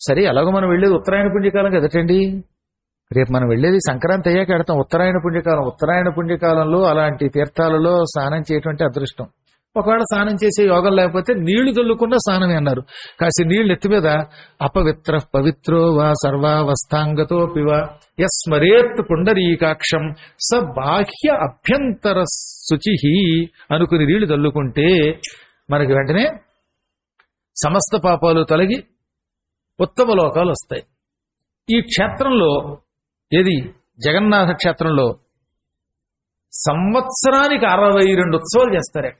సరే ఎలాగో మనం వెళ్ళేది ఉత్తరాయణ పుణ్యకాలం కదటండి. రేపు మనం వెళ్ళేది సంక్రాంతి అయ్యాక వెడతాం ఉత్తరాయణ పుణ్యకాలం. ఉత్తరాయణ పుణ్యకాలంలో అలాంటి తీర్థాలలో స్నానం చేయటువంటి అదృష్టం. ఒకవేళ స్నానం చేసే యోగం లేకపోతే నీళ్లు చల్లుకున్న స్నానమే అన్నారు. కాసి నీళ్లు ఎత్తి మీద అపవిత్ర పవిత్రో వా సర్వావస్థాంగతో పివ యస్మరేత్ పుండరీకాక్షం స బాహ్య అభ్యంతర శుచి అనుకుని నీళ్లు చల్లుకుంటే మనకి వెంటనే సమస్త పాపాలు తొలగి ఉత్తమ లోకాలు వస్తాయి. ఈ క్షేత్రంలో ఏది జగన్నాథ క్షేత్రంలో సంవత్సరానికి 62 ఉత్సవాలు చేస్తారు.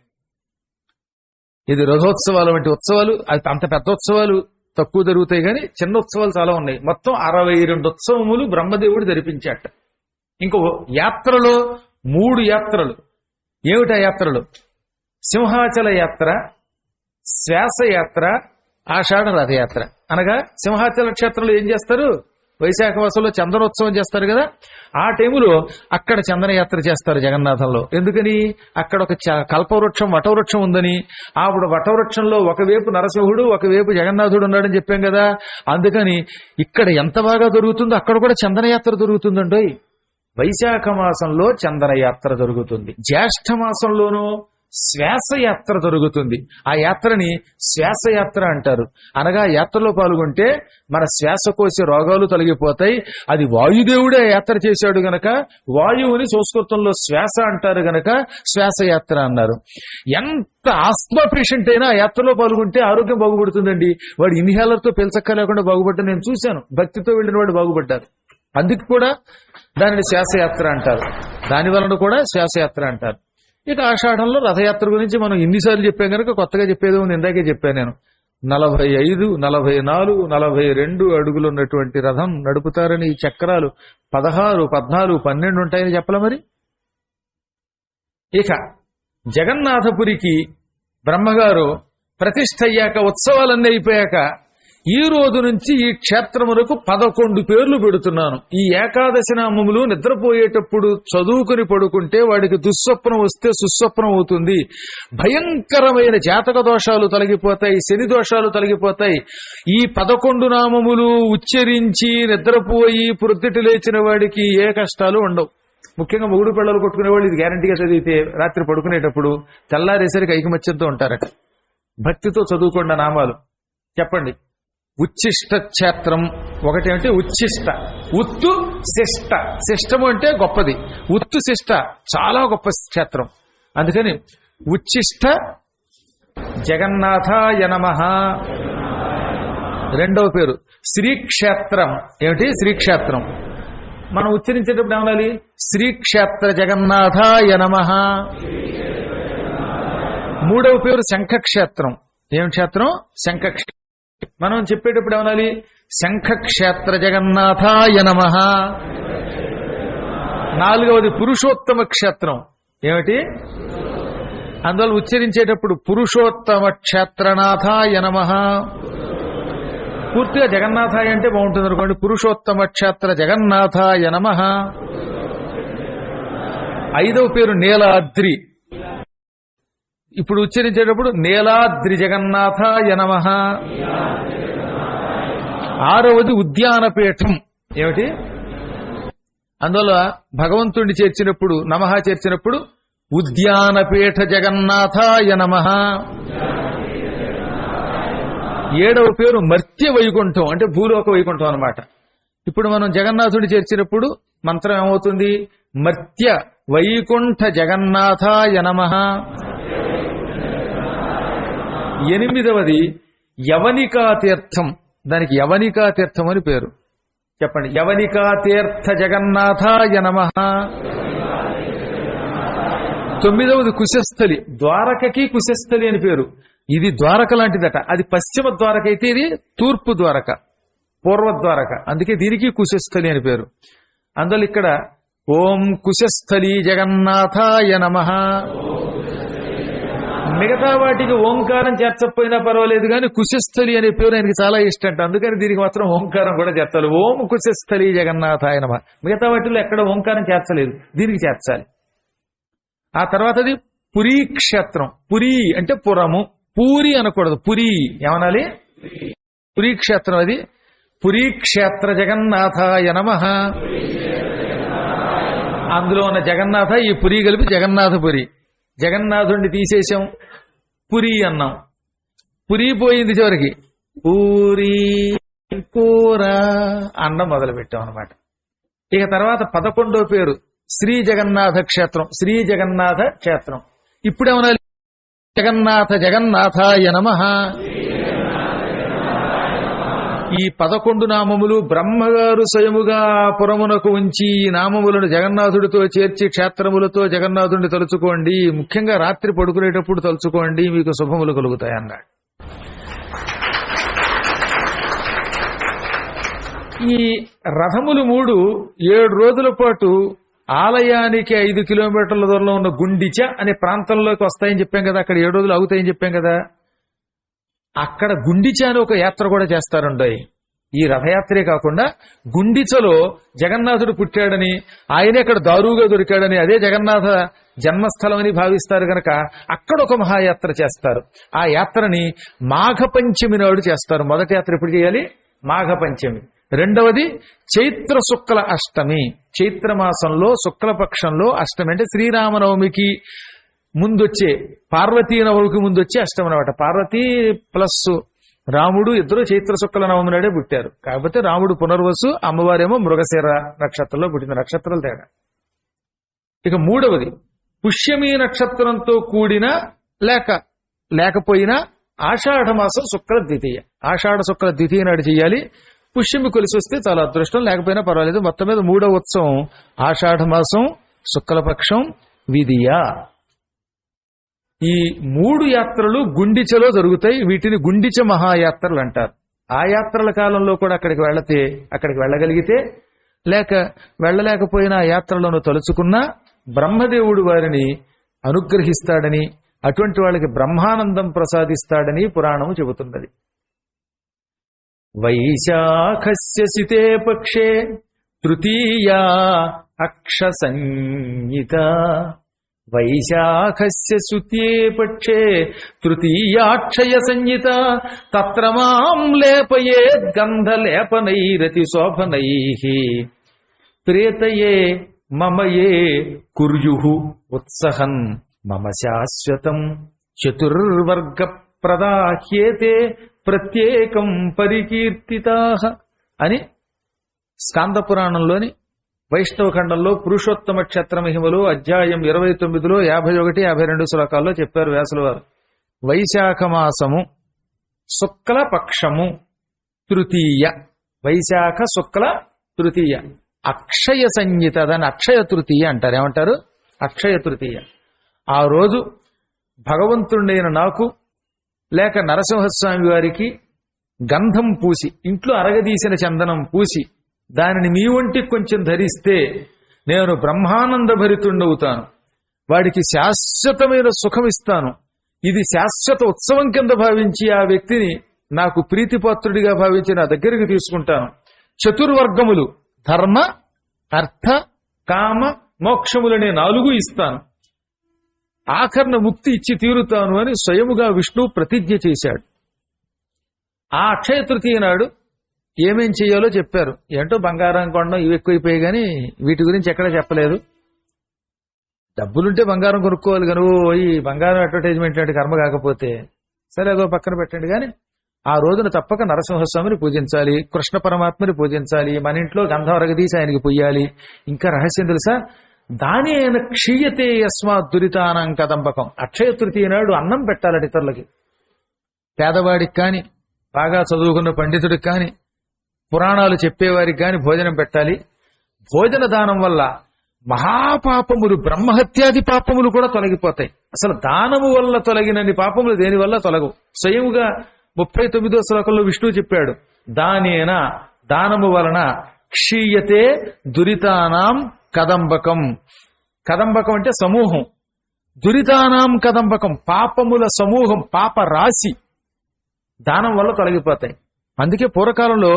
ఇది రథోత్సవాలు వంటి ఉత్సవాలు, అంత పెద్ద ఉత్సవాలు తక్కువ జరుగుతాయి కానీ చిన్న ఉత్సవాలు చాలా ఉన్నాయి. మొత్తం 62 ఉత్సవములు బ్రహ్మదేవుడు జరిపించాట. ఇంకో యాత్రలో 3 యాత్రలు. ఏమిటా యాత్రలు? సింహాచల యాత్ర, శ్వాస యాత్ర, ఆషాఢ రథయాత్ర. అనగా సింహాచల క్షేత్రంలో ఏం చేస్తారు? వైశాఖ మాసంలో చందనోత్సవం చేస్తారు కదా, ఆ టైములో అక్కడ చందనయాత్ర చేస్తారు జగన్నాథంలో. ఎందుకని? అక్కడ ఒక కల్పవృక్షం వటవృక్షం ఉందని. ఆవిడ వటవృక్షంలో ఒకవైపు నరసింహుడు ఒకవైపు జగన్నాథుడు ఉన్నాడని చెప్పాం కదా. అందుకని ఇక్కడ ఎంత బాగా జరుగుతుందో అక్కడ కూడా చందనయాత్ర జరుగుతుందండి. వైశాఖ మాసంలో చందనయాత్ర జరుగుతుంది. జ్యేష్ఠ మాసంలోనూ శ్వాసయాత్ర జరుగుతుంది. ఆ యాత్రని శ్వాసయాత్ర అంటారు. అనగా యాత్రలో పాల్గొంటే మన శ్వాసకోశ రోగాలు తొలగిపోతాయి. అది వాయుదేవుడే యాత్ర చేశాడు గనక వాయువుని సంస్కృతంలో శ్వాస అంటారు గనక శ్వాసయాత్ర అన్నారు. ఎంత ఆస్మా పేషెంట్ అయినా ఆ యాత్రలో పాల్గొంటే ఆరోగ్యం బాగుపడుతుందండి. వాడు ఇన్హేలర్తో పీల్చక్క లేకుండా బాగుపడ్డా నేను చూశాను. భక్తితో వెళ్ళిన వాడు బాగుపడ్డారు. అందుకు కూడా దానిని శ్వాసయాత్ర అంటారు. దాని వలన కూడా శ్వాసయాత్ర అంటారు. ఇక ఆషాఢంలో రథయాత్ర గురించి మనం ఇన్నిసార్లు చెప్పాం కనుక కొత్తగా చెప్పేది ఉంది. ఇందాకే చెప్పాను నేను. 45, 44, 42 అడుగులు ఉన్నటువంటి రథం నడుపుతారని. ఈ చక్రాలు 16, 14, 12 ఉంటాయని చెప్పలే మరి. ఇక జగన్నాథపురికి బ్రహ్మగారు ప్రతిష్ఠ అయ్యాక ఉత్సవాలన్నీ అయిపోయాక ఈ రోజు నుంచి ఈ క్షేత్రములకు 11 పేర్లు పెడుతున్నాను. ఈ ఏకాదశి నామములు నిద్రపోయేటప్పుడు చదువుకుని పడుకుంటే వాడికి దుస్వప్నం వస్తే సుస్వప్నం అవుతుంది. భయంకరమైన జాతక దోషాలు తొలగిపోతాయి, శని దోషాలు తొలగిపోతాయి. ఈ 11 నామములు ఉచ్చరించి నిద్రపోయి ప్రొద్దుటి లేచిన వాడికి ఏ కష్టాలు ఉండవు. ముఖ్యంగా మొగుడు పిల్లలు కొట్టుకునే వాళ్ళు ఇది గ్యారంటీగా చదివితే రాత్రి పడుకునేటప్పుడు తెల్లారేసరికి ఐకమత్యంతో ఉంటారట. భక్తితో చదువుకున్న నామాలు చెప్పండి. ఉచ్చిష్ట క్షేత్రం ఒకటేమిటి? ఉచ్చిష్ట. ఉత్తు శిష్ట. శిష్టము అంటే గొప్పది. ఉత్తు శిష్ట చాలా గొప్ప క్షేత్రం. అందుకని ఉచ్చిష్ట జగన్నాథాయ నమః. రెండవ పేరు శ్రీక్షేత్రం. ఏమిటి? శ్రీక్షేత్రం. మనం ఉచ్చరించేటప్పుడు ఏమనాలి? శ్రీక్షేత్ర జగన్నాథాయ నమః. మూడవ పేరు శంఖక్షేత్రం. ఏం క్షేత్రం? శంఖక్షేత్రం. మనం చెప్పేటప్పుడు ఏమనాలి? శంఖక్షేత్ర జగన్నాథాయ నమః. నాలుగవది పురుషోత్తమ క్షేత్రం. ఏమిటి? అందువల్ల ఉచ్చరించేటప్పుడు పురుషోత్తమ క్షేత్రనాథాయ నమః. పూర్తిగా జగన్నాథాయ అంటే బాగుంటుంది అనుకోండి. పురుషోత్తమ క్షేత్ర జగన్నాథాయ నమః. ఐదవ పేరు నీలాద్రి. ఇప్పుడు ఉచ్చరించేటప్పుడు నీలాద్రి జగన్నాథాయ నమః. ఆరవది ఉద్యానపీఠం. ఏమిటి? అందువల్ల భగవంతుడిని చేర్చినప్పుడు నమః చేర్చినప్పుడు ఉద్యానపీఠ జగన్నాథాయ నమః. ఏడవ పేరు మర్త్య వైకుంఠం అంటే భూలోక వైకుంఠం అన్నమాట. ఇప్పుడు మనం జగన్నాథుడి చేర్చినప్పుడు మంత్రం ఏమవుతుంది? మర్త్య వైకుంఠ జగన్నాథాయ నమః. ఎనిమిదవది యవనికా తీర్థం. దానికి యవనికా తీర్థం అని పేరు. చెప్పండి. యవనికా తీర్థ జగన్నాథాయ నమః. తొమ్మిదవది కుశస్థలి. ద్వారకకి కుశస్థలి అని పేరు. ఇది ద్వారక లాంటిదట. అది పశ్చిమ ద్వారక అయితే ఇది తూర్పు ద్వారక, పూర్వ ద్వారక. అందుకే దీనికి కుశస్థలి అని పేరు. అందువల్ల ఇక్కడ ఓం కుశస్థలి జగన్నాథాయ నమః. మిగతా వాటికి ఓంకారం చేర్చకపోయినా పర్వాలేదు కానీ కుశస్థలి అనే పేరు ఆయనకి చాలా ఇష్టం. అందుకని దీనికి మాత్రం ఓంకారం కూడా చేర్చాలి. ఓం కుశస్థలి జగన్నాథాయ నమః. మిగతా వాటిలో ఎక్కడ ఓంకారం చేర్చలేదు, దీనికి చేర్చాలి. ఆ తర్వాతది పురీ క్షేత్రం. పురీ అంటే పురము. పూరి అనకూడదు, పురీ ఏమనాలి? పురీ క్షేత్రం. అది పురీ క్షేత్ర జగన్నాథాయ నమః. అందులో ఉన్న జగన్నాథ ఈ పురి కలిపి జగన్నాథపురి. జగన్నాథుడిని తీసేసాం, పురి అన్నాం. పురి పోయింది, చివరికి పూరి కూర అన్నం మొదలు పెట్టాం అనమాట. ఇక తర్వాత 11వ పేరు శ్రీ జగన్నాథ క్షేత్రం. శ్రీ జగన్నాథ క్షేత్రం ఇప్పుడేమన్నా జగన్నాథ జగన్నాథాయ నమః. ఈ 11 నామములు బ్రహ్మగారు స్వయముగా పురమునకు ఉంచి ఈ నామములను జగన్నాథుడితో చేర్చి క్షేత్రములతో జగన్నాథుడిని తలుచుకోండి, ముఖ్యంగా రాత్రి పడుకునేటప్పుడు తలుచుకోండి, మీకు శుభములు కలుగుతాయి అన్నాడు. ఈ రథములు 3 7 రోజుల పాటు ఆలయానికి 5 కిలోమీటర్ల దూరంలో ఉన్న గుండిచ అనే ప్రాంతంలోకి వస్తాయని చెప్పాం కదా. అక్కడ 7 రోజులు అవుతాయని చెప్పాం కదా. అక్కడ గుండిచ అని ఒక యాత్ర కూడా చేస్తారండి. ఈ రథయాత్రే కాకుండా గుండిచలో జగన్నాథుడు పుట్టాడని, ఆయనే అక్కడ దారుగా దొరికాడని, అదే జగన్నాథ జన్మస్థలం అని భావిస్తారు కనుక అక్కడ ఒక మహాయాత్ర చేస్తారు. ఆ యాత్రని మాఘపంచమి నాడు చేస్తారు. మొదటి యాత్ర ఎప్పుడు చేయాలి? మాఘపంచమి. రెండవది చైత్ర శుక్ల అష్టమి. చైత్రమాసంలో శుక్లపక్షంలో అష్టమి అంటే శ్రీరామనవమికి ముందొచ్చే, పార్వతీ నవమికి ముందొచ్చే అష్టమి అనమాట. పార్వతీ ప్లస్ రాముడు ఇద్దరు చైత్ర శుక్ల నవమి నాడే పుట్టారు. కాకపోతే రాముడు పునర్వసు, అమ్మవారేమో మృగశిర నక్షత్రంలో పుట్టిన. నక్షత్రాలు తేడా. ఇక మూడవది పుష్యమీ నక్షత్రంతో కూడిన లేకపోయినా ఆషాఢ మాసం శుక్ల ద్వితీయ. ఆషాఢ శుక్ల ద్వితీయ నాడు చెయ్యాలి. పుష్యమి కొలిసి వస్తే చాలా అదృష్టం, లేకపోయినా పర్వాలేదు. మొత్తం మీద 3వ ఉత్సవం ఆషాఢ మాసం శుక్లపక్షం విధియ. ఈ 3 యాత్రలు గుండిచలో జరుగుతాయి. వీటిని గుండిచ మహాయాత్రలు అంటారు. ఆ యాత్రల కాలంలో కూడా అక్కడికి వెళ్ళగలిగితే, లేక వెళ్ళలేకపోయినా ఆ యాత్రలను తలుచుకున్నా బ్రహ్మదేవుడు వారిని అనుగ్రహిస్తాడని, అటువంటి వాళ్ళకి బ్రహ్మానందం ప్రసాదిస్తాడని పురాణం చెబుతున్నది. వైశాఖస్య శితే పక్షే తృతీయా అక్షసంహిత. వైశాఖస్య శుతే పక్షే తృతీయాక్షయ సంహిత. తత్ర మాం లేపయేద్ గంధలేపనైరతి శోభనైః. ప్రేతయే మమయే కుర్యుః ఉత్సహన్ మమ శాశ్వతం. చతుర్వర్గ ప్రదాహ్యేతే ప్రత్యేకం పరికీర్తితాః అని స్కాంద పురాణంలోని వైష్ణవ ఖండంలో పురుషోత్తమ క్షేత్ర మహిమలు అధ్యాయం 29లో 51, 52 శ్లోకాల్లో చెప్పారు వ్యాసుల వారు. వైశాఖ మాసము శుక్ల పక్షము తృతీయ, వైశాఖ శుక్ల తృతీయ అక్షయ సంహిత. దాన్ని అక్షయ తృతీయ అంటారు. ఏమంటారు? అక్షయ తృతీయ. ఆ రోజు భగవంతుడైన నాకు లేక నరసింహస్వామి వారికి గంధం పూసి, ఇంట్లో అరగదీసిన చందనం పూసి దానిని మీ ఒంటికి కొంచెం ధరిస్తే నేను బ్రహ్మానంద భరితుండవుతాను, వాడికి శాశ్వతమైన సుఖం ఇస్తాను. ఇది శాశ్వత ఉత్సవం కింద భావించి ఆ వ్యక్తిని నాకు ప్రీతిపాత్రుడిగా భావించి నా దగ్గరికి తీసుకుంటాను. చతుర్వర్గములు ధర్మ అర్థ కామ మోక్షములనే 4 ఇస్తాను. ఆఖరణ ముక్తి ఇచ్చి తీరుతాను అని స్వయముగా విష్ణువు ప్రతిజ్ఞ చేశాడు. ఆ అక్షయ తృతీయ నాడు ఏమేం చెయ్యాలో చెప్పారు. ఏంటో బంగారం కొనడం ఇవి ఎక్కువైపోయాయి, కానీ వీటి గురించి ఎక్కడ చెప్పలేదు. డబ్బులుంటే బంగారం కొనుక్కోవాలి, కానీ ఈ బంగారం అడ్వర్టైజ్మెంట్ అంటే కర్మ కాకపోతే సరే అదో పక్కన పెట్టండి. కానీ ఆ రోజున తప్పక నరసింహస్వామిని పూజించాలి, కృష్ణ పరమాత్మని పూజించాలి, మన ఇంట్లో గంధం అరగదీసి ఆయనకి పొయ్యాలి. ఇంకా రహస్యం తెలుసా? దాని ఆయన క్షీయతే యస్మాత్ దురితానం కదంబకం. అక్షయ తృతీయ నాడు అన్నం పెట్టాలట ఇతరులకి. పేదవాడికి కాని, బాగా చదువుకున్న పండితుడికి కాని, పురాణాలు చెప్పేవారికి కాని భోజనం పెట్టాలి. భోజన దానం వల్ల మహాపాపములు, బ్రహ్మహత్యాది పాపములు కూడా తొలగిపోతాయి. అసలు దానము వల్ల తొలగినన్ని పాపములు దేని వల్ల తొలగవు. స్వయముగా 39వ శ్లోకంలో విష్ణువు చెప్పాడు, దానేన దానము వలన క్షీయతే దురితానాం కదంబకం. కదంబకం అంటే సమూహం. దురితానాం కదంబకం పాపముల సమూహం, పాప రాశి దానం వల్ల తొలగిపోతాయి. అందుకే పూర్వకాలంలో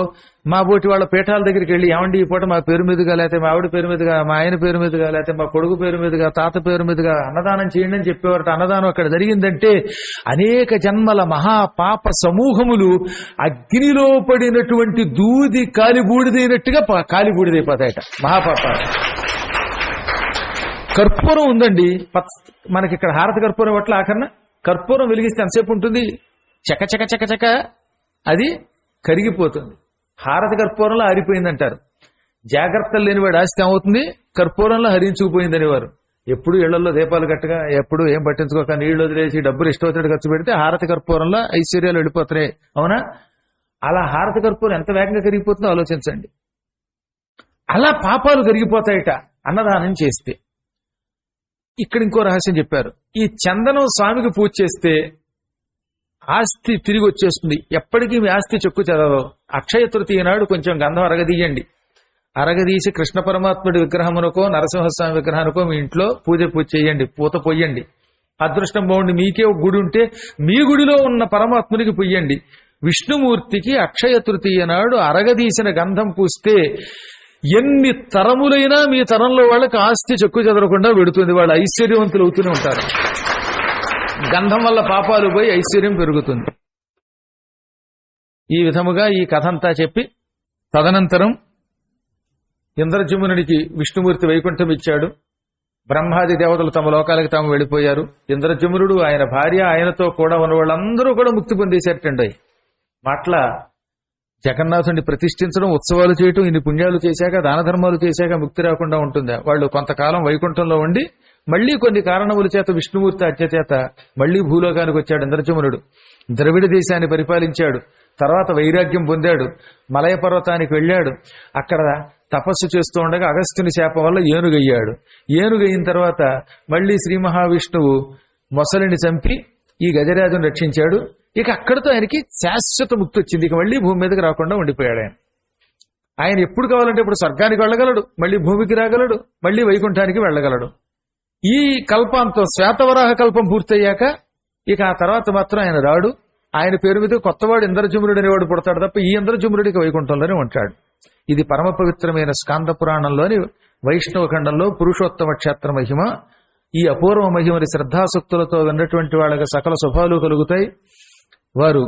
మా బోటి వాళ్ళ పీఠాల దగ్గరికి వెళ్ళి ఏమండి ఈ పూట మా పేరు మీదుగా, లేకపోతే మా ఆవిడ పేరు మీదుగా, మా ఆయన పేరు మీదుగా, లేకపోతే మా కొడుకు పేరు మీదుగా, తాత పేరు మీదుగా అన్నదానం చేయండి అని చెప్పేవారట. అన్నదానం అక్కడ జరిగిందంటే అనేక జన్మల మహా పాప సమూహములు అగ్నిలో పడినటువంటి దూది కాలిబూడిదైనట్టుగా కాలిబూడిదైపోతాయట మహాపాపాలు. కర్పూరం ఉందండి, మనకి ఇక్కడ హారతి కర్పూరం అట్లా ఆఖరణ కర్పూరం వెలిగిస్తే ఎంతసేపు ఉంటుంది? చక చక చక చక అది కరిగిపోతుంది. హారతి కర్పూరంలో ఆరిపోయిందంటారు. జాగ్రత్తలు లేనివాడు ఆస్తి ఏమవుతుంది? కర్పూరంలో హరించుకుపోయిందనేవారు. ఎప్పుడు ఇళ్లలో దీపాలు గట్టగా, ఎప్పుడు ఏం పట్టించుకోక నీళ్లు వదిలేసి డబ్బులు ఇష్టం ఖర్చు పెడితే హారతి కర్పూరంలో ఐశ్వర్యాలు వెళ్ళిపోతున్నాయి. అవునా? అలా హారతి కర్పూరం ఎంత వేగంగా కరిగిపోతుందో ఆలోచించండి. అలా పాపాలు కరిగిపోతాయట అన్నదానం చేస్తే. ఇక్కడ ఇంకో రహస్యం చెప్పారు. ఈ చందనం స్వామికి పూజ చేస్తే ఆస్తి తిరిగి వచ్చేస్తుంది. ఎప్పటికీ మీ ఆస్తి చెక్కు చెదరదు. అక్షయ తృతీయ నాడు కొంచెం గంధం అరగదీయండి. అరగదీసి కృష్ణ పరమాత్ముడి విగ్రహమునకో నరసింహస్వామి విగ్రహానికో మీ ఇంట్లో పూజ చేయండి, పూత పొయ్యండి. అదృష్టం బాగుండి మీకే ఒక గుడి ఉంటే మీ గుడిలో ఉన్న పరమాత్మునికి పొయ్యండి. విష్ణుమూర్తికి అక్షయ తృతీయ నాడు అరగదీసిన గంధం పూస్తే ఎన్ని తరములైనా మీ తరంలో వాళ్ళకి ఆస్తి చెక్కు చెదరకుండా పెడుతుంది. వాళ్ళు ఐశ్వర్యవంతులు అవుతూనే ఉంటారు. గంధం వల్ల పాపాలు పోయి ఐశ్వర్యం పెరుగుతుంది. ఈ విధముగా ఈ కథ అంతా చెప్పి తదనంతరం ఇంద్రజమునుడికి విష్ణుమూర్తి వైకుంఠం ఇచ్చాడు. బ్రహ్మాది దేవతలు తమ లోకాలకి తాము వెళ్ళిపోయారు. ఇంద్రజమునుడు, ఆయన భార్య, ఆయనతో కూడా ఉన్న వాళ్ళందరూ కూడా ముక్తి పొందేశారటండి. మాట్లా జగన్నాథుడిని ప్రతిష్ఠించడం, ఉత్సవాలు చేయటం, ఇన్ని పుణ్యాలు చేశాక, దాన ధర్మాలు చేశాక ముక్తి రాకుండా ఉంటుందా? వాళ్ళు కొంతకాలం వైకుంఠంలో ఉండి మళ్లీ కొన్ని కారణముల చేత విష్ణుమూర్తి ఆజ్ఞ చేత మళ్లీ భూలోకానికి వచ్చాడు ఇంద్రజమునుడు. ద్రవిడ దేశాన్ని పరిపాలించాడు. తర్వాత వైరాగ్యం పొందాడు. మలయ పర్వతానికి వెళ్ళాడు. అక్కడ తపస్సు చేస్తూ ఉండగా అగస్త్యుని శాపం వల్ల ఏనుగయ్యాడు. ఏనుగయిన తర్వాత మళ్లీ శ్రీ మహావిష్ణువు మొసలిని చంపి ఈ గజరాజును రక్షించాడు. ఇక అక్కడితో ఆయనకి శాశ్వత ముక్తి వచ్చింది. ఇక మళ్లీ భూమి మీదకి రాకుండా ఉండిపోయాడు. ఆయన ఎప్పుడు కావాలంటే ఇప్పుడు స్వర్గానికి వెళ్ళగలడు, మళ్లీ భూమికి రాగలడు, మళ్లీ వైకుంఠానికి వెళ్ళగలడు. ఈ కల్పాంతం శ్వేతవరాహ కల్పం పూర్తయ్యాక ఇక ఆ తర్వాత మాత్రం ఆయన రాడు. ఆయన పేరు మీద కొత్తవాడు ఇంద్రజమునుడు అనేవాడు పుడతాడు తప్ప ఈ ఇంద్రజమునుడికి వైకుంఠంలోనే ఉంటాడు. ఇది పరమ పవిత్రమైన స్కాంద పురాణంలోని వైష్ణవ ఖండంలో పురుషోత్తమ క్షేత్ర మహిమ. ఈ అపూర్వ మహిమని శ్రద్ధాసక్తులతో విన్నటువంటి వాళ్ళకి సకల శుభాలు కలుగుతాయి. వారు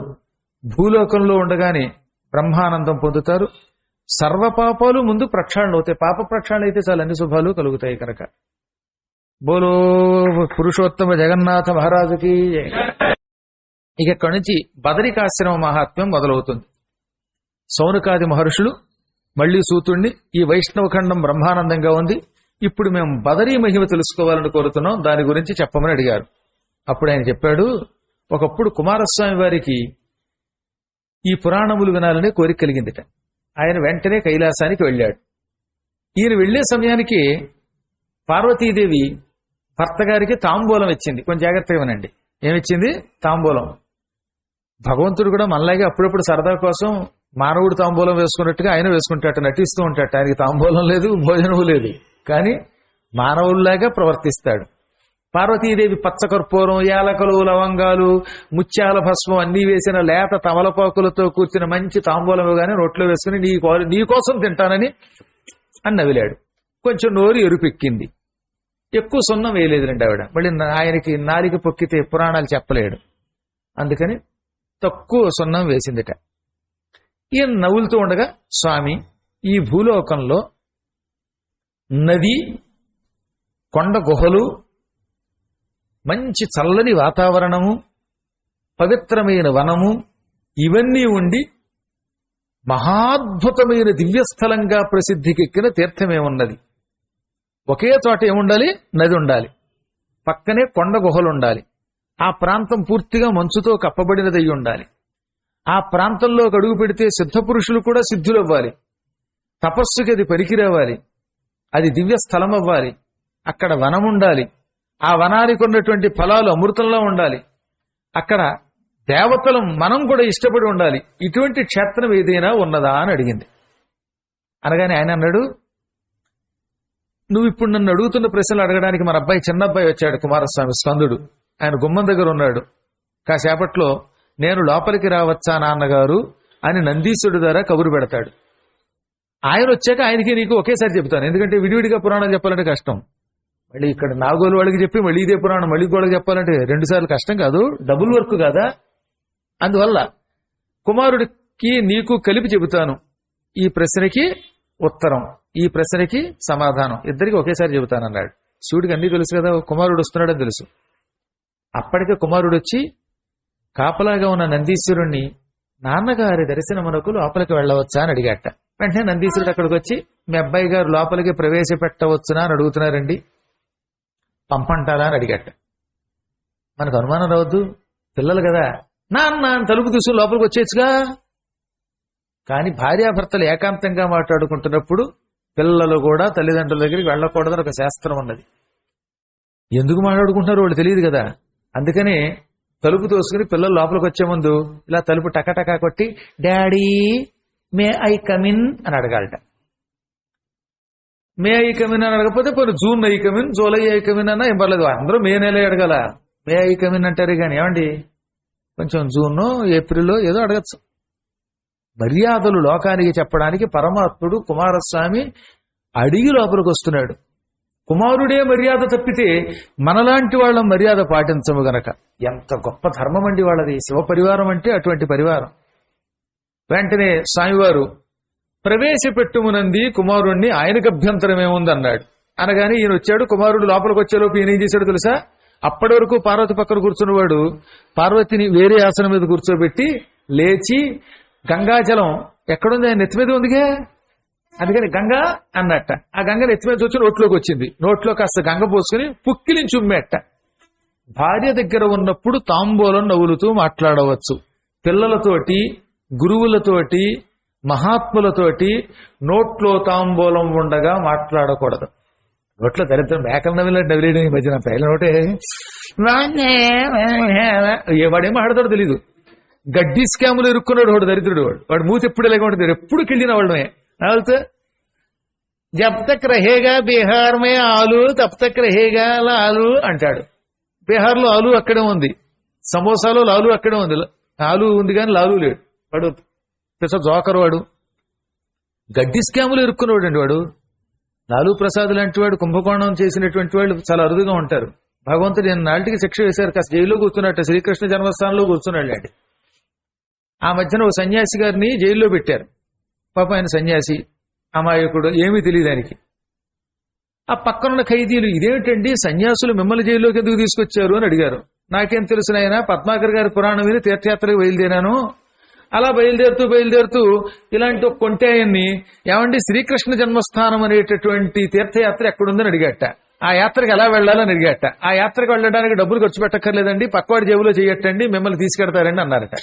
భూలోకంలో ఉండగానే బ్రహ్మానందం పొందుతారు. సర్వపాపాలు ముందు ప్రక్షాళన అవుతాయి. పాప ప్రక్షాళన అయితే చాలా అన్ని శుభాలు కలుగుతాయి కనుక బోలో పురుషోత్తమ జగన్నాథ మహారాజుకి. ఇక ఇక్కడి నుంచి బదరికాశ్రమ మహాత్మ్యం మొదలవుతుంది. సౌనకాది మహర్షులు మళ్లీ సూతుణ్ణి ఈ వైష్ణవ ఖండం బ్రహ్మానందంగా ఉంది, ఇప్పుడు మేము బదరీ మహిమ తెలుసుకోవాలని కోరుతున్నాం, దాని గురించి చెప్పమని అడిగారు. అప్పుడు ఆయన చెప్పాడు, ఒకప్పుడు కుమారస్వామి వారికి ఈ పురాణములు వినాలనే కోరిక కలిగిందిట. ఆయన వెంటనే కైలాసానికి వెళ్ళాడు. ఈయన వెళ్లే సమయానికి పార్వతీదేవి భర్త గారికి తాంబూలం ఇచ్చింది. కొంచెం జాగ్రత్తగా వినండి. ఏమిచ్చింది? తాంబూలం. భగవంతుడు కూడా మనలాగే అప్పుడప్పుడు సరదా కోసం మానవుడు తాంబూలం వేసుకున్నట్టుగా ఆయన వేసుకుంటాట, నటిస్తూ ఉంటాట. ఆయనకి తాంబూలం లేదు, భోజనము లేదు, కానీ మానవుల్లాగా ప్రవర్తిస్తాడు. పార్వతీదేవి పచ్చకర్పూరం, యాలకలు, లవంగాలు, ముత్యాల భస్మం అన్నీ వేసిన లేత తమలపాకులతో కూర్చిన మంచి తాంబూలం గానీ నోట్లో వేసుకుని నీ కోసం తింటానని అని నవిలాడు. కొంచెం నోరు ఎరుపెక్కింది. ఎక్కువ సున్నం వేయలేదురండి ఆవిడ. మళ్ళీ ఆయనకి నాలిక పొక్కితే పురాణాలు చెప్పలేడు, అందుకని తక్కువ సున్నం వేసిందిట. ఈయన నవ్వులుతూ ఉండగా, స్వామి, ఈ భూలోకంలో నది, కొండ గుహలు, మంచి చల్లని వాతావరణము, పవిత్రమైన వనము ఇవన్నీ ఉండి మహాద్భుతమైన దివ్యస్థలంగా ప్రసిద్ధికెక్కిన తీర్థమేమున్నది? ఒకే చోట ఏముండాలి? నది ఉండాలి, పక్కనే కొండ గుహలు ఉండాలి, ఆ ప్రాంతం పూర్తిగా మంచుతో కప్పబడినదై ఉండాలి, ఆ ప్రాంతంలో అడుగు పెడితే సిద్ధపురుషులు కూడా సిద్ధులు అవ్వాలి, తపస్సుకి అది పనికిరావాలి, అది దివ్య స్థలం అవ్వాలి, అక్కడ వనం ఉండాలి, ఆ వనానికి ఉన్నటువంటి ఫలాలు అమృతంలో ఉండాలి, అక్కడ దేవతలు మనం కూడా ఇష్టపడి ఉండాలి. ఇటువంటి క్షేత్రం ఏదైనా ఉన్నదా అని అడిగింది. అనగానే ఆయన అన్నాడు, నువ్వు ఇప్పుడు నన్ను అడుగుతున్న ప్రశ్నలు అడగడానికి మన అబ్బాయి, చిన్న అబ్బాయి వచ్చాడు, కుమారస్వామి స్కందుడు. ఆయన గుమ్మం దగ్గర ఉన్నాడు. కాసేపట్లో నేను లోపలికి రావచ్చా నాన్నగారు అని నందీశ్వరుడు ద్వారా కబురు పెడతాడు. ఆయన వచ్చాక ఆయనకి నీకు ఒకేసారి చెప్తాను, ఎందుకంటే విడివిడిగా పురాణం చెప్పాలంటే కష్టం. మళ్ళీ ఇక్కడ నాగోలు వాళ్ళకి చెప్పి మళ్ళీ ఇదే పురాణం మళ్ళీ కూడా చెప్పాలంటే 2 సార్లు కష్టం కాదు, డబుల్ వర్క్ కాదా. అందువల్ల కుమారుడికి నీకు కలిపి చెబుతాను. ఈ ప్రశ్నకి ఉత్తరం, ఈ ప్రశ్నకి సమాధానం ఇద్దరికి ఒకేసారి చెబుతానన్నాడు. శివుడికి అన్నీ తెలుసు కదా, కుమారుడు వస్తున్నాడని తెలుసు. అప్పటికే కుమారుడు వచ్చి కాపలాగా ఉన్న నందీశ్వరుణ్ణి నాన్నగారి దర్శనమునకు లోపలికి వెళ్ళవచ్చా అని అడిగాట. వెంటనే నందీశ్వరుడు అక్కడికి వచ్చి మీ అబ్బాయి గారు లోపలికి ప్రవేశపెట్టవచ్చునా అని అడుగుతున్నారండి, పంపంటారా అని అడిగాట. మనకు అనుమానం రావద్దు, పిల్లలు కదా, నాన్న తలుపు తీసుకుని లోపలికి వచ్చేచ్చుగా. కానీ భార్యాభర్తలు ఏకాంతంగా మాట్లాడుకుంటున్నప్పుడు పిల్లలు కూడా తల్లిదండ్రుల దగ్గరికి వెళ్ళకూడదని ఒక శాస్త్రం ఉన్నది. ఎందుకు మాట్లాడుకుంటున్నారో వాళ్ళు తెలియదు కదా. అందుకని తలుపు తోసుకుని పిల్లలు లోపలికి వచ్చే ముందు ఇలా తలుపు టకటకా కొట్టి డాడీ మే ఐ కమిన్ అని అడగాలట. మే ఐ కమిన్ అని అడగకపోతే పోనీ June I come in, July I come in అన్నా ఏం పర్లేదు, అందరూ మే నెలే అడగాల. మే ఐ కమిన్ అంటారు కానీ ఏమండి కొంచెం జూన్ ఏప్రిల్ ఏదో అడగచ్చు. మర్యాదలు లోకానికి చెప్పడానికి పరమాత్ముడు కుమారస్వామి అడిగి లోపలికి వస్తున్నాడు. కుమారుడే మర్యాద తప్పితే మనలాంటి వాళ్ళ మర్యాద పాటించము గనక. ఎంత గొప్ప ధర్మం అండి వాళ్ళది, శివ పరివారం అంటే అటువంటి పరివారం. వెంటనే స్వామివారు ప్రవేశపెట్టుమునంది కుమారుణ్ణి, ఆయనకు అభ్యంతరం ఏముందన్నాడు. అనగానే ఈయన వచ్చాడు. కుమారుడు లోపలికి వచ్చేలోపు ఈయన ఏం చేశాడు తెలుసా, అప్పటి వరకు పార్వతి పక్కన కూర్చున్నవాడు పార్వతిని వేరే ఆసనం మీద కూర్చోబెట్టి లేచి గంగాజలం ఎక్కడుంది, ఆయన నెత్తి మీద ఉందిగా, అందుకని గంగా అన్నట్ట. ఆ గంగ నెత్తి మీద వచ్చి నోట్లోకి వచ్చింది. నోట్లో కాస్త గంగ పోసుకుని పుక్కిలించి ఉమ్మేట. భార్య దగ్గర ఉన్నప్పుడు తాంబూలం నవ్వులుతూ మాట్లాడవచ్చు. పిల్లలతోటి, గురువులతోటి, మహాత్ములతోటి నోట్లో తాంబూలం ఉండగా మాట్లాడకూడదు. నోట్లో దరిద్రం మేకల నవ్విలేయడం ఈ మధ్యన పైల నోటే వాడేం మాట్లాడతాడో తెలీదు. గడ్డి స్కాములు ఇరుక్కున్నాడు వాడు, దరిద్రుడు వాడు. వాడు మూతి ఎప్పుడు ఇలాగ ఉంటుంది, ఎప్పుడు కిళ్ళిన వాళ్ళమే. నవ్వుతే జబ్ తక్ రహేగా బీహార్ మే ఆలు తబ్ తక్ రహేగా లాలు అంటాడు. బీహార్లో ఆలు అక్కడే ఉంది, సమోసాలో లాలు అక్కడే ఉంది. ఆలు ఉంది కానీ లాలు లేడు. వాడు పెద్ద జోకరు, వాడు గడ్డి స్కాములు ఇరుక్కున్నాడు అండి వాడు. లాలూ ప్రసాద్ లాంటి వాడు, కుంభకోణం చేసినటువంటి వాళ్ళు చాలా అరుదుగా ఉంటారు. భగవంతుడు నేను నాటికి శిక్ష వేశారు, కాస్త జైల్లో కూర్చున్నట్టు శ్రీకృష్ణ జన్మస్థానంలో కూర్చున్నాడు అండి. ఆ మధ్యన ఒక సన్యాసి గారిని జైల్లో పెట్టారు. పాప ఆయన సన్యాసి, అమాయకుడు, ఏమీ తెలియదు ఆయనకి. ఆ పక్కనున్న ఖైదీలు ఇదేమిటండి సన్యాసులు మిమ్మల్ని జైల్లోకి ఎందుకు తీసుకొచ్చారు అని అడిగారు. నాకేం తెలుసు నాయనా, పద్మాకర్ గారి పురాణం విని తీర్థయాత్రకు బయలుదేరాను. అలా బయలుదేరుతూ ఇలాంటి ఒక కొంటాయన్ని, ఏమండి శ్రీకృష్ణ జన్మస్థానం అనేటటువంటి తీర్థయాత్ర ఎక్కడుందని అడిగాట. ఆ యాత్రకు ఎలా వెళ్ళాలని అడిగాట. ఆ యాత్రకు వెళ్ళడానికి డబ్బులు ఖర్చు పెట్టక్కర్లేదండి, పక్కవాడి జేబులో చేయట్టండి, మిమ్మల్ని తీసుకెడతారండి అన్నారట.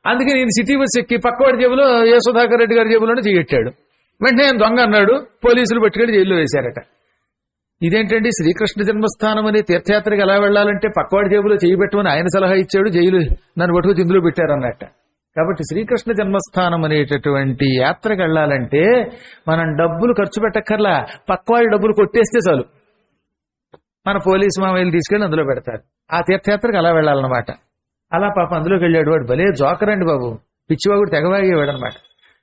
అందుకే నేను సిటీ బస్ ఎక్కి పక్కవాడి జేబులో ఏ సుధాకర్ రెడ్డి గారి జేబులోనే చేయట్టాడు. వెంటనే ఆయన దొంగ అన్నాడు, పోలీసులు పట్టుకెళ్ళి జైల్లో వేశారట. ఇదేంటండి శ్రీకృష్ణ జన్మస్థానం అనే తీర్థయాత్రకు ఎలా వెళ్లాలంటే పక్కవాడి జేబులో చేయబెట్టమని ఆయన సలహా ఇచ్చాడు, జైలు నన్ను పట్టుకు ఇందులో పెట్టారన్నట్ట. కాబట్టి శ్రీకృష్ణ జన్మస్థానం అనేటటువంటి యాత్రకు వెళ్ళాలంటే మనం డబ్బులు ఖర్చు పెట్టక్కర్లా, పక్కవాడి డబ్బులు కొట్టేస్తే చాలు, మన పోలీసు మామయ్యలు తీసుకెళ్లి అందులో పెడతారు. ఆ తీర్థయాత్రకు అలా వెళ్ళాలన్నమాట. అలా పాప అందులోకి వెళ్ళాడు. వాడు భలే జోకరండి బాబు, పిచ్చివాగుడు తెగవాగేవాడు అనమాట.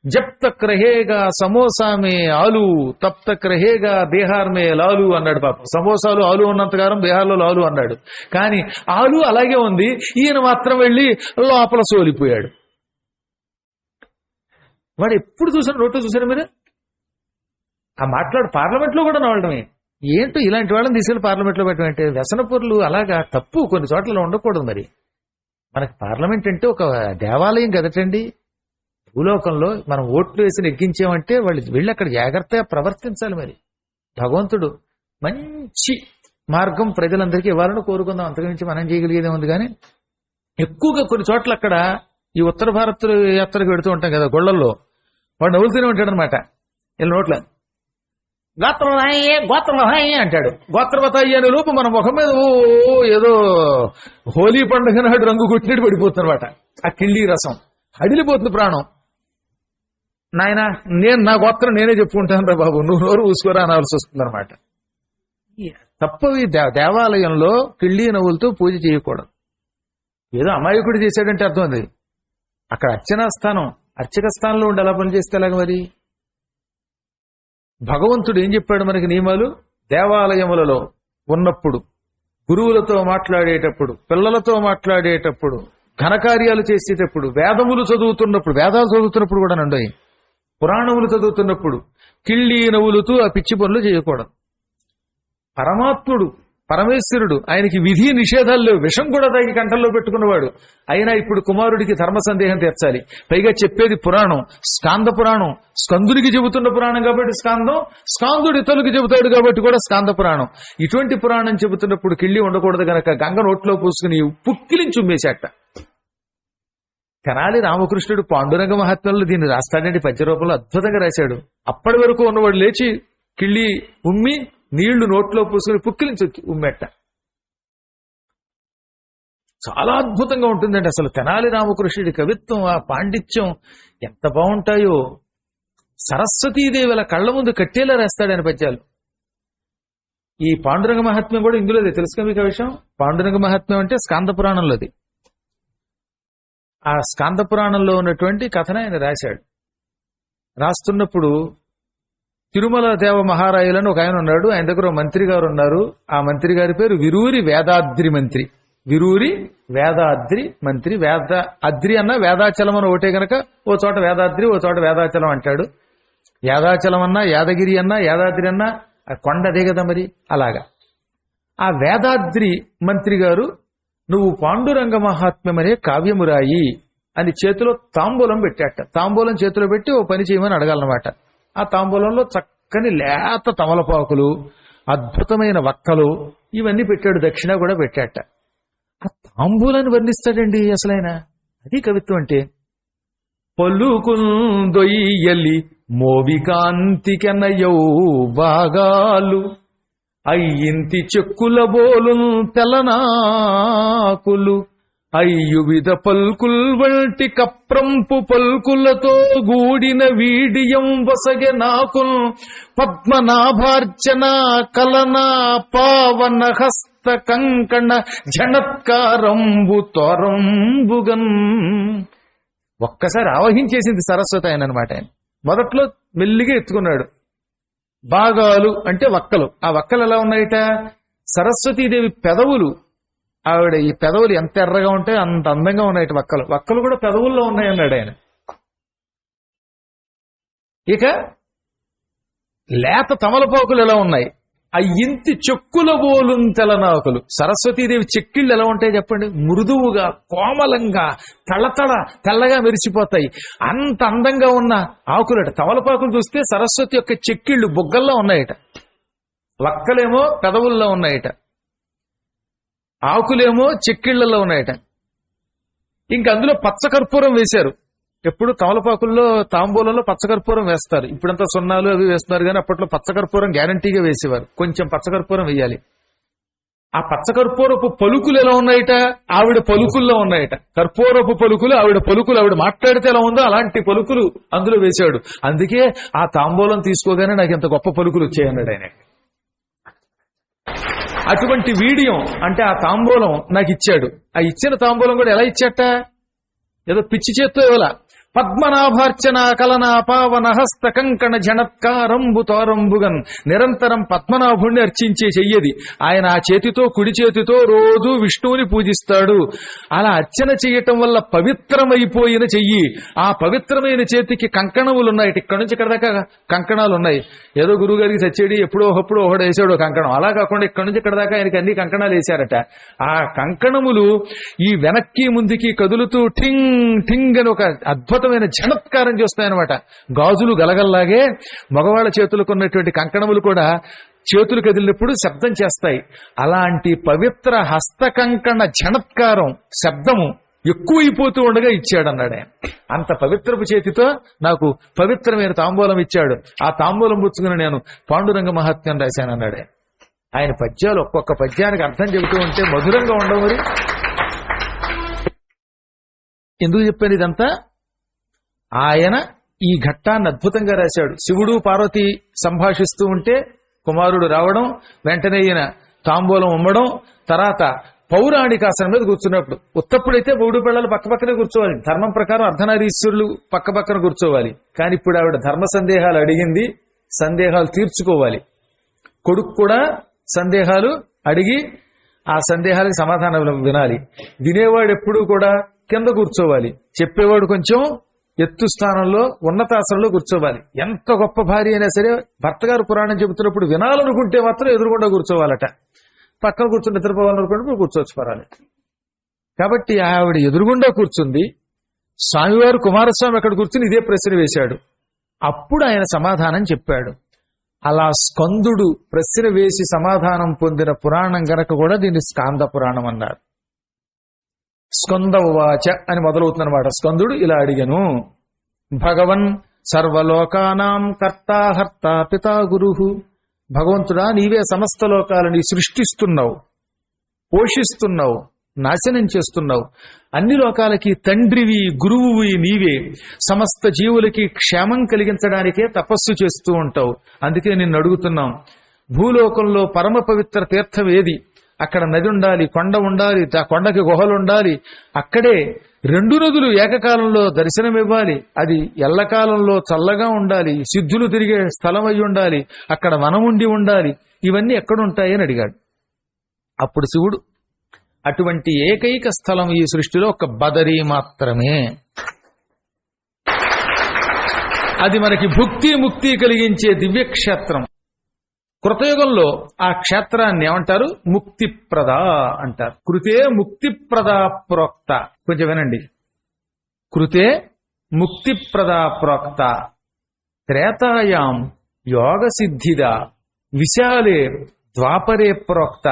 జబ్ తక్ రహేగా సమోసా మే ఆలు తబ్ తక్ రహేగా బీహార్ మే లాలు అన్నాడు. పాపం సమోసాలు ఆలు ఉన్నంతకాలం బీహార్లో లాలు అన్నాడు. కానీ ఆలు అలాగే ఉంది, ఈయన మాత్రం వెళ్ళి లోపల సోలిపోయాడు. వాడు ఎప్పుడు చూసాను, రోడ్డు చూసారు మీరు, ఆ మాట్లాడు పార్లమెంట్ లో కూడా నవ్వడమే. ఏంటో ఇలాంటి వాళ్ళని తీసుకెళ్లి పార్లమెంట్ లో పెట్టడం అంటే వ్యసనపరులు, అలాగా తప్పు కొన్ని చోట్ల ఉండకూడదు. మరి మనకి పార్లమెంట్ అంటే ఒక దేవాలయం కదటండి. భూలోకంలో మనం ఓట్లు వేసి నెగ్గించామంటే వాళ్ళు వెళ్ళి అక్కడ జాగ్రత్తగా ప్రవర్తించాలి. మరి భగవంతుడు మంచి మార్గం ప్రజలందరికీ ఇవ్వాలని కోరుకుందాం, అంతకుమించి మనం చేయగలిగేదే ఉంది. కానీ ఎక్కువగా కొన్ని చోట్ల అక్కడ ఈ ఉత్తర భారత్ యాత్రకు పెడుతూ ఉంటాం కదా గొళ్ళల్లో, వాడు నవ్వులుతూనే ఉంటాడు అనమాట. వీళ్ళ నోట్ల గోత్రవతాయి అంటాడు. గోత్రవతాయి అనే లోపు మన ముఖం మీద ఏదో హోలీ పండుగ నాడు రంగు కొట్టినట్టు పడిపోతుందన్నమాట. ఆ కిళ్ళీ రసం అడిలిపోతుంది ప్రాణం. నాయన నేను నా గోత్రం నేనే చెప్పుకుంటాను రా బాబు, నువ్వు నోరు ఊసుకోరా అనాల్సి వస్తుంది అనమాట. తప్పవి దేవాలయంలో కిళ్ళీ నవ్వులతో పూజ చేయకూడదు. ఏదో అమాయకుడు చేశాడంటే అర్థం అది. అక్కడ అర్చనా స్థానం, అర్చక స్థానంలో ఉండి ఎలా పనిచేస్తే ఎలాగ మరి? భగవంతుడు ఏం చెప్పాడు మనకి నియమాలు? దేవాలయములలో ఉన్నప్పుడు, గురువులతో మాట్లాడేటప్పుడు, పిల్లలతో మాట్లాడేటప్పుడు, ఘనకార్యాలు చేసేటప్పుడు, వేదములు చదువుతున్నప్పుడు, వేదాలు చదువుతున్నప్పుడు కూడా నండి, పురాణములు చదువుతున్నప్పుడు కిళ్ళి నవ్వులుతూ ఆ పిచ్చి పనులు చేయకూడదు. పరమాత్ముడు, పరమేశ్వరుడు, ఆయనకి విధి నిషేధాలు లేవు. విషం కూడా తాగి కంఠంలో పెట్టుకున్నవాడు. అయినా ఇప్పుడు కుమారుడికి ధర్మ సందేహం తీర్చాలి. పైగా చెప్పేది పురాణం, స్కాంద పురాణం. స్కందుడికి చెబుతున్న పురాణం కాబట్టి స్కాందం, స్కాందుడి ఇతరులకి చెబుతాడు కాబట్టి కూడా స్కాంద పురాణం. ఇటువంటి పురాణం చెబుతున్నప్పుడు కిళ్ళి ఉండకూడదు గనక గంగ నోట్లో పూసుకుని పుక్కిలించి ఉమ్మేశాట. తెనాలి రామకృష్ణుడు పాండురంగ మహాత్మ్యంలో దీన్ని రాస్తాడండి, పద్య రూపంలో అద్భుతంగా రాశాడు. అప్పటి వరకు ఉన్నవాడు లేచి కిళ్ళి ఉమ్మి నీళ్లు నోట్లో పూసుకుని పుక్కిలించి ఉమ్మెట్ట. చాలా అద్భుతంగా ఉంటుందండి అసలు తెనాలి రామకృష్ణుడి కవిత్వం, ఆ పాండిత్యం ఎంత బాగుంటాయో. సరస్వతీదేవి అలా కళ్ళ ముందు కట్టేలా రాస్తాడని పద్యాలు. ఈ పాండురంగ మహాత్మ్యం కూడా ఇందులోదే. తెలుసుగా మీకు ఆ విషయం? పాండురంగ మహాత్మ్యం అంటే స్కాంద పురాణంలోది. ఆ స్కాంద పురాణంలో ఉన్నటువంటి కథను ఆయన రాశాడు. రాస్తున్నప్పుడు తిరుమల దేవ మహారాయులని ఒక ఆయన ఉన్నాడు. ఆయన దగ్గర మంత్రి గారు ఉన్నారు. ఆ మంత్రి గారి పేరు విరూరి వేదాద్రి మంత్రి. విరూరి వేదాద్రి మంత్రి. అద్రి అన్న వేదాచలం అని ఒకటే గనక ఓ చోట వేదాద్రి, ఓ చోట వేదాచలం అంటాడు. యాదాచలం అన్నా, యాదగిరి అన్నా, యాదాద్రి అన్నా కొండ అదే కదా మరి. అలాగా ఆ వేదాద్రి మంత్రి గారు, నువ్వు పాండురంగ మహాత్మ్యం అనే కావ్యము రాయి అని చేతిలో తాంబూలం పెట్టాట. తాంబూలం చేతిలో పెట్టి ఓ పని చేయమని అడగాలన్నమాట. ఆ తాంబూలంలో చక్కని లేత తమలపాకులు, అద్భుతమైన వక్కలు ఇవన్నీ పెట్టాడు. దక్షిణ కూడా పెట్టాట. ఆ తాంబూలాన్ని వర్ణిస్తాడండి అసలైన. అది కవిత్వం అంటే. పలుకుందొయ్యలి మోవికాంతికెనయౌ భాగాలు అయ్యింతి చెక్కుల బోలు తెలనాకులు అయ్యువిధ పల్కుల్ వంటి కప్రంపు పల్కులతో గూడిన వీడియం వసగె నాకుల్ పద్మనాభార్చన కలనా పావన హస్త కంకణ జనత్కారంబు తోరంబుగన్. ఒక్కసారి ఆవహించేసింది సరస్వతి ఆయన అనమాట. ఆయన మొదట్లో మెల్లిగా ఎత్తుకున్నాడు. భాగాలు అంటే వక్కలు. ఆ వక్కలు ఎలా ఉన్నాయిట? సరస్వతీదేవి పెదవులు, ఆవిడ ఈ పెదవులు ఎంత ఎర్రగా ఉంటాయి అంత అందంగా ఉన్నాయట వక్కలు. వక్కలు కూడా పెదవుల్లో ఉన్నాయన్నాడు ఆయన. ఇక లేత తమలపాకులు ఎలా ఉన్నాయి? ఆ ఇంతి చెక్కుల బోలు తెలనాకులు. సరస్వతీదేవి చెక్కిళ్ళు ఎలా ఉంటాయి చెప్పండి? మృదువుగా, కోమలంగా, తళతళ తెల్లగా మెరిసిపోతాయి. అంత అందంగా ఉన్న ఆకులట. తమలపాకులు చూస్తే సరస్వతి యొక్క చెక్కిళ్ళు బుగ్గల్లో ఉన్నాయట. వక్కలేమో పెదవుల్లో ఉన్నాయట, ఆకులేమో చెక్కిళ్లలో ఉన్నాయట. ఇంక అందులో పచ్చకర్పూరం వేశారు. ఎప్పుడు తమలపాకుల్లో తాంబూలంలో పచ్చకర్పూరం వేస్తారు. ఇప్పుడంతా సున్నాలు అవి వేస్తున్నారు, కానీ అప్పట్లో పచ్చకర్పూరం గ్యారంటీగా వేసేవారు. కొంచెం పచ్చకర్పూరం వేయాలి. ఆ పచ్చకర్పూరపు పలుకులు ఎలా ఉన్నాయట? ఆవిడ పలుకుల్లో ఉన్నాయట. కర్పూరపు పలుకులు ఆవిడ పలుకులు. ఆవిడ మాట్లాడితే ఎలా ఉందో అలాంటి పలుకులు అందులో వేశాడు. అందుకే ఆ తాంబూలం తీసుకోగానే నాకు ఇంత గొప్ప పలుకులు వచ్చాయన్నాడు ఆయన. అటువంటి వీడియం అంటే ఆ తాంబూలం నాకు ఇచ్చాడు. ఆ ఇచ్చిన తాంబూలం కూడా ఎలా ఇచ్చాట? ఏదో పిచ్చి చేత్తో ఇవ్వాల. పద్మనాభార్చన కలనా పావన హస్త కంకణ జనత్కారంబు తోరంబుగన్. నిరంతరం పద్మనాభుణ్ణి అర్చించే చెయ్యది. ఆయన ఆ చేతితో, కుడి చేతితో రోజు విష్ణువుని పూజిస్తాడు. అలా అర్చన చేయటం వల్ల పవిత్రమైపోయిన చెయ్యి. ఆ పవిత్రమైన చేతికి కంకణములు ఉన్నాయి. ఇక్కడ నుంచి ఇక్కడ దాకా కంకణాలు ఉన్నాయి. ఏదో గురువు గారికి చచ్చేది ఎప్పుడో ఒకప్పుడు ఒకడు వేసాడు కంకణం. అలా కాకుండా ఇక్కడ నుంచి ఇక్కడ దాకా ఆయనకి అన్ని కంకణాలు వేశారట. ఆ కంకణములు ఈ వెనక్కి ముందుకి కదులుతూ ఠింగ్ ఠింగ్ అని ఒక అద్భుతమైన జనత్కారం చేస్తాయన్నమాట. గాజులు గలగల్లాగే మగవాళ్ళ చేతులకు ఉన్నటువంటి కంకణములు కూడా చేతులు కదిలినప్పుడు శబ్దం చేస్తాయి. అలాంటి పవిత్ర హస్త కంకణ జనత్కారం శబ్దము ఎక్కువైపోతూ ఉండగా ఇచ్చాడన్నాడు ఆయన. అంత పవిత్రపు చేతితో నాకు పవిత్రమైన తాంబూలం ఇచ్చాడు. ఆ తాంబూలం పుచ్చుకుని నేను పాండురంగ మహాత్మ్యం రాశానన్నాడు ఆయన. పద్యాలు ఒక్కొక్క పద్యానికి అర్థం చెబుతూ ఉంటే మధురంగా ఉండవు. మరి ఎందుకు చెప్పాను ఇదంతా? ఆయన ఈ ఘట్టాన్ని అద్భుతంగా రాశాడు. శివుడు పార్వతి సంభాషిస్తూ ఉంటే కుమారుడు రావడం, వెంటనే ఈయన తాంబూలం ఉమ్మడం, తర్వాత పౌరాణిక ఆసనం మీద కూర్చున్నప్పుడు. ఉత్తప్పుడైతే మూడు పిల్లలు పక్క పక్కనే కూర్చోవాలి, ధర్మం ప్రకారం అర్ధనారీశ్వరులు పక్క పక్కన కూర్చోవాలి. కానీ ఇప్పుడు ఆవిడ ధర్మ సందేహాలు అడిగింది, సందేహాలు తీర్చుకోవాలి. కొడుకు కూడా సందేహాలు అడిగి ఆ సందేహాలకు సమాధానం వినాలి. వినేవాడు ఎప్పుడూ కూడా కింద కూర్చోవాలి, చెప్పేవాడు కొంచెం ఎత్తు స్థానంలో ఉన్నతాసనంలో కూర్చోవాలి. ఎంత గొప్ప భార్య అయినా సరే భర్త గారు పురాణం చెబుతున్నప్పుడు వినాలనుకుంటే మాత్రం ఎదురుగుండా కూర్చోవాలట. పక్కన కూర్చుని నిద్రపోవాలనుకుంటే కూర్చోవచ్చు, పర్వాలేదు. కాబట్టి ఆవిడ ఎదురుగుండా కూర్చుంది. స్వామివారు కుమారస్వామి అక్కడ కూర్చుని ఇదే ప్రశ్న వేశాడు. అప్పుడు ఆయన సమాధానం చెప్పాడు. అలా స్కందుడు ప్రశ్న వేసి సమాధానం పొందిన పురాణం గనక కూడా దీన్ని స్కాంద పురాణం అన్నారు. స్కంద ఉవాచ అని మొదలవుతుందన్నమాట. స్కందుడు ఇలా అడిగను, భగవన్ సర్వలోకానాం కర్తాహర్త పితా గురుహు. భగవంతుడా, నీవే సమస్త లోకాలని సృష్టిస్తున్నావు, పోషిస్తున్నావు, నాశనం చేస్తున్నావు. అన్ని లోకాలకి తండ్రివి, గురువువి నీవే. సమస్త జీవులకి క్షేమం కలిగించడానికే తపస్సు చేస్తూ ఉంటావు. అందుకే నిన్ను అడుగుతున్నాం, భూలోకంలో పరమ పవిత్ర తీర్థం ఏది? అక్కడ నది ఉండాలి, కొండ ఉండాలి, ఆ కొండకి గుహలు ఉండాలి. అక్కడే రెండు నదులు ఏకకాలంలో దర్శనమివ్వాలి. అది ఎల్లకాలంలో చల్లగా ఉండాలి, సిద్ధులు తిరిగే స్థలం అయి ఉండాలి, అక్కడ వనముండి ఉండాలి. ఇవన్నీ ఎక్కడుంటాయి అని అడిగాడు. అప్పుడు శివుడు, అటువంటి ఏకైక స్థలం ఈ సృష్టిలో ఒక బదరీ మాత్రమే. అది మనకి భుక్తి ముక్తి కలిగించే దివ్యక్షేత్రం. కృతయుగంలో ఆ క్షేత్రాన్ని ఏమంటారు? ముక్తిప్రద అంటారు. కృతే ముక్తిప్రదా ప్రోక్త. కొంచెం వినండి. కృతే ముక్తిప్రదా ప్రోక్త త్రేతాయాం యోగ సిద్ధిదా విశాలే ద్వాపరే ప్రోక్త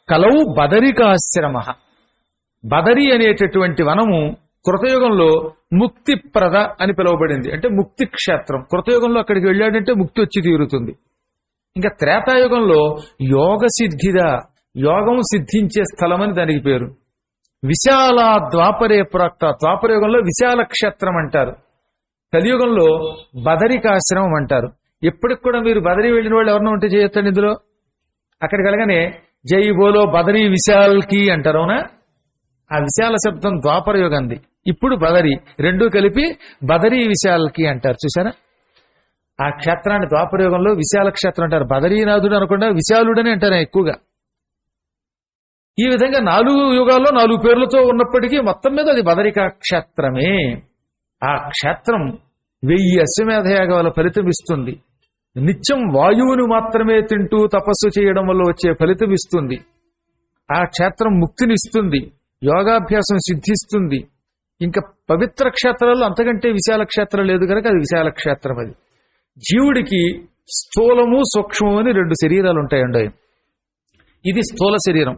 కలౌ బదరికాశ్రమ. బదరి అనేటటువంటి వనము కృతయుగంలో ముక్తిప్రద అని పిలువబడింది. అంటే ముక్తి క్షేత్రం. కృతయుగంలో అక్కడికి వెళ్ళాడంటే ముక్తి వచ్చి తీరుతుంది. ఇంకా త్రేతాయుగంలో యోగ సిద్ధిదా, యోగం సిద్ధించే స్థలం అని దానికి పేరు. విశాల ద్వాపరే ప్రోక్త. ద్వాపరయుగంలో విశాల క్షేత్రం అంటారు. కలియుగంలో బదరికాశ్రమం అంటారు. ఎప్పటికి కూడా మీరు బదరి వెళ్ళిన వాళ్ళు ఎవరినో ఉంటే చేయొచ్చండి. ఇందులో అక్కడికి వెళ్ళగానే జై బోలో బదరీ విశాల్కి అంటారు. అవునా? ఆ విశాల శబ్దం ద్వాపర యుగంది. ఇప్పుడు బదరి, రెండూ కలిపి బదరీ విశాల్కి అంటారు. చూసారా? ఆ క్షేత్రాన్ని ద్వాపర యుగంలో విశాల క్షేత్రం అంటారు. బదరీనాథుడు అనకుండా విశాలుడని అంటారు ఎక్కువగా. ఈ విధంగా 4 యుగాల్లో 4 పేర్లతో ఉన్నప్పటికీ మొత్తం మీద అది బదరికా క్షేత్రమే. ఆ క్షేత్రం 1000 అశ్వమేధ యాగాల ఫలితం ఇస్తుంది. నిత్యం వాయువును మాత్రమే తింటూ తపస్సు చేయడం వల్ల వచ్చే ఫలితం ఇస్తుంది. ఆ క్షేత్రం ముక్తినిస్తుంది, యోగాభ్యాసం సిద్ధిస్తుంది. ఇంకా పవిత్ర క్షేత్రాల్లో అంతకంటే విశాల క్షేత్రం లేదు కనుక అది విశాల క్షేత్రం. అది జీవుడికి స్థూలము సూక్ష్మము అని 2 శరీరాలు ఉంటాయండి. ఇది స్థూల శరీరం.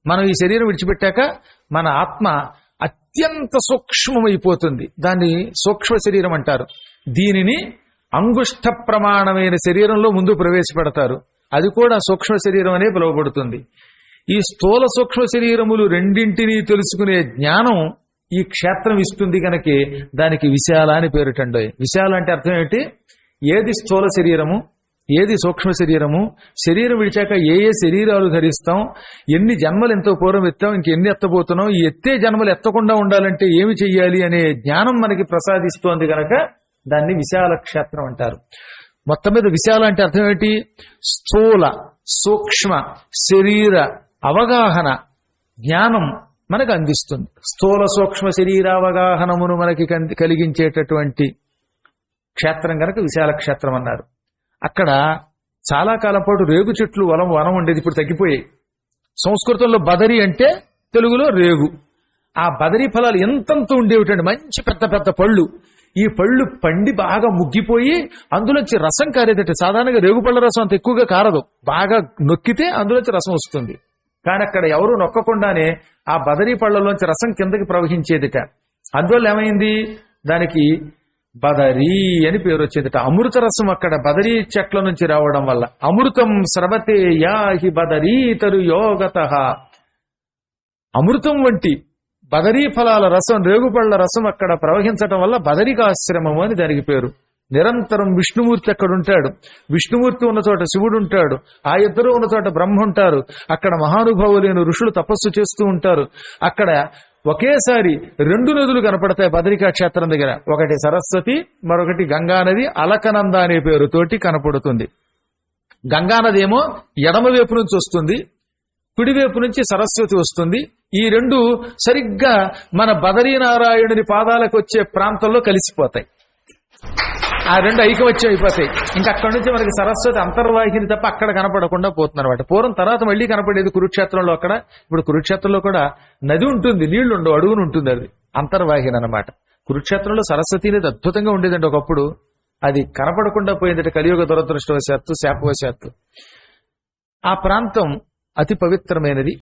మనం ఈ శరీరం విడిచిపెట్టాక మన ఆత్మ అత్యంత సూక్ష్మమైపోతుంది. దాన్ని సూక్ష్మ శరీరం అంటారు. దీనిని అంగుష్ట ప్రమాణమైన శరీరంలో ముందు ప్రవేశపెడతారు. అది కూడా సూక్ష్మ శరీరం అనే పిలువబడుతుంది. ఈ స్థూల సూక్ష్మ శరీరములు రెండింటినీ తెలుసుకునే జ్ఞానం ఈ క్షేత్రం ఇస్తుంది కనుకే దానికి విశాల అని పేరుటండోయ్. విశాల అంటే అర్థం ఏంటి? ఏది స్థూల శరీరము, ఏది సూక్ష్మ శరీరము, శరీరం విడిచాక ఏ ఏ శరీరాలు ధరిస్తాం, ఎన్ని జన్మలు ఎంతో పూర్వం ఎత్తాం, ఇంకెన్ని ఎత్తబోతున్నాం, ఈ ఎత్తే జన్మలు ఎత్తకుండా ఉండాలంటే ఏమి చెయ్యాలి అనే జ్ఞానం మనకి ప్రసాదిస్తోంది కనుక దాన్ని విశాల క్షేత్రం అంటారు. మొత్తం మీద విశాల అంటే అర్థం ఏంటి? స్థూల సూక్ష్మ శరీర అవగాహన జ్ఞానం మనకు అందిస్తుంది. స్థూల సూక్ష్మ శరీరావగాహనమును మనకి కలిగించేటటువంటి క్షేత్రం కనుక విశాల క్షేత్రం అన్నారు. అక్కడ చాలా కాలం పాటు రేగు చెట్లు వనం ఉండేది, ఇప్పుడు తగ్గిపోయాయి. సంస్కృతంలో బదరి అంటే తెలుగులో రేగు. ఆ బదరీ ఫలాలు ఎంతంత ఉండేవిటండి, మంచి పెద్ద పెద్ద పళ్ళు. ఈ పళ్ళు పండి బాగా ముగ్గిపోయి అందులోంచి రసం కారేదట. సాధారణంగా రేగు పళ్ళ రసం అంత ఎక్కువగా కారదు, బాగా నొక్కితే అందులోంచి రసం వస్తుంది. కానీ అక్కడ ఎవరు నొక్కకుండానే ఆ బదరీ పళ్ళలోంచి రసం కిందకి ప్రవహించేదిట. అందువల్ల ఏమైంది, దానికి బదరీ అని పేరు వచ్చేదిట. అమృత రసం అక్కడ బదరీ చెట్ల నుంచి రావడం వల్ల. అమృతం స్రవతే యాహి బదరీతరు యోగతః. అమృతం వంటి బదరీ ఫలాల రసం, రేగుపళ్ల రసం అక్కడ ప్రవహించటం వల్ల బదరికాశ్రమము అని దానికి పేరు. నిరంతరం విష్ణుమూర్తి అక్కడ ఉంటాడు. విష్ణుమూర్తి ఉన్న చోట శివుడు ఉంటాడు. ఆ ఇద్దరు ఉన్న చోట బ్రహ్మ ఉంటారు. అక్కడ మహానుభావులైన ఋషులు తపస్సు చేస్తూ ఉంటారు. అక్కడ ఒకేసారి 2 నదులు కనపడతాయి బదరికా క్షేత్రం దగ్గర. ఒకటి సరస్వతి, మరొకటి గంగానది. అలకనంద అనే పేరుతోటి కనపడుతుంది. గంగానది ఏమో ఎడమవైపు నుంచి వస్తుంది, కుడివైపు నుంచి సరస్వతి వస్తుంది. ఈ 2 సరిగ్గా మన బదరీనారాయణుని పాదాలకు వచ్చే ప్రాంతంలో కలిసిపోతాయి. ఆ 2 ఐకమత్యం అయిపోతాయి. ఇంకా అక్కడి నుంచి మనకి సరస్వతి అంతర్వాహిని తప్ప అక్కడ కనపడకుండా పోతుంది అనమాట. పూర్వం తర్వాత మళ్ళీ కనపడేది కురుక్షేత్రంలో. అక్కడ ఇప్పుడు కురుక్షేత్రంలో కూడా నది ఉంటుంది, నీళ్లు ఉండవు, అడుగును ఉంటుంది. అది అంతర్వాహిని అనమాట. కురుక్షేత్రంలో సరస్వతి అనేది అద్భుతంగా ఉండేదండి ఒకప్పుడు. అది కనపడకుండా పోయిందట కలియుగ దురదృష్టవశాత్తు, శాపవశాత్తు. ఆ ప్రాంతం అతి పవిత్రమైనది.